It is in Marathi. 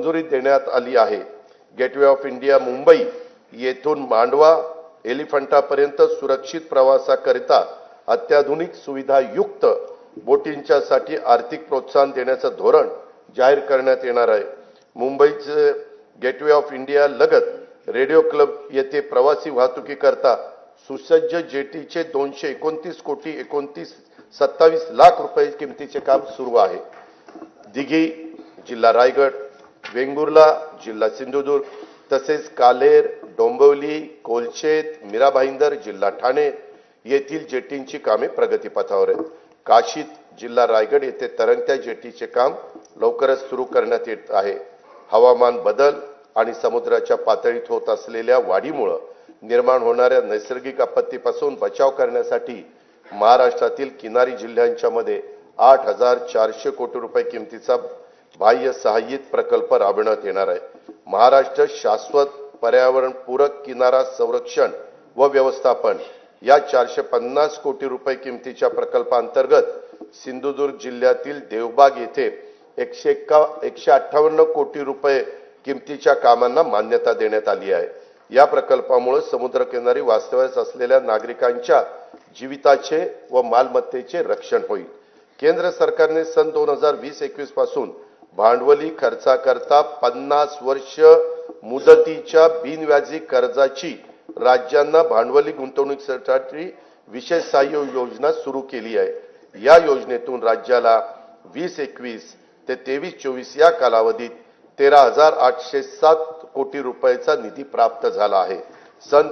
मंजुरी देण्यात आली आहे। गेटवे ऑफ इंडिया मुंबई येथून मांडवा एलिफंटापर्यंत सुरक्षित प्रवासाकरिता अत्याधुनिक सुविधायुक्त बोटींच्यासाठी आर्थिक प्रोत्साहन देण्याचे धोरण जाहीर करण्यात येणार आहे। मुंबईचे गेटवे ऑफ इंडिया लगत रेडिओ क्लब येथे प्रवासी वाहतुकीकरता सुसज्ज जेटीचे 229 कोटी 27 लाख रुपये किमतीचे काम सुरू आहे। दिघी जिल्हा रायगड, वेंगुर्ला जिल्हा सिंधुदुर्ग तसेच कालेर, डोंबिवली, कोलशेत, मीरा भाईंदर जिल्हा ठाणे येथील जेटींची कामे प्रगतीपथावर आहेत। काशीद जिल्हा रायगड येथे तरंगत्या जेटीचे काम लवकरच सुरू करण्यात येत आहे। हवामान बदल आणि समुद्राच्या पातळीत होत असलेल्या वाढीमुळे निर्माण होणाऱ्या नैसर्गिक आपत्तीपासून बचाव करण्यासाठी महाराष्ट्रातील किनारी जिल्ह्यांच्या मध्ये 8,400 कोटी रुपये किमतीचा बाह्य सहाय्यित प्रकल्प राबविण्यात येणार आहे। महाराष्ट्र शाश्वत पर्यावरण पूरक किनारा संरक्षण व व्यवस्थापन या 450 कोटी रुपये किमतीच्या प्रकल्पांतर्गत सिंधुदुर्ग जिल्ह्यातील देवबाग येथे 158 कोटी रुपये किमतीच्या कामांना मान्यता देण्यात आली आहे। या प्रकल्पामुळे समुद्रकिनारी वास्तव्यास असलेल्या नागरिकांच्या जीविताचे व मालमत्तेचे रक्षण होईल। केंद्र सरकारने सन 2020-21 पासून भांडवली खर्चाकरता 50 वर्ष मुदतीच्या बिनव्याजी कर्जाची राज्यांना भांडवली गुंतवणुकीसाठी विशेष सहाय्य योजना सुरू केली आहे। या योजनेतून राज्याला 2021 ते 23-24 या कालावधीत 13,807 कोटी रुपयाचा निधी प्राप्त झाला आहे। सन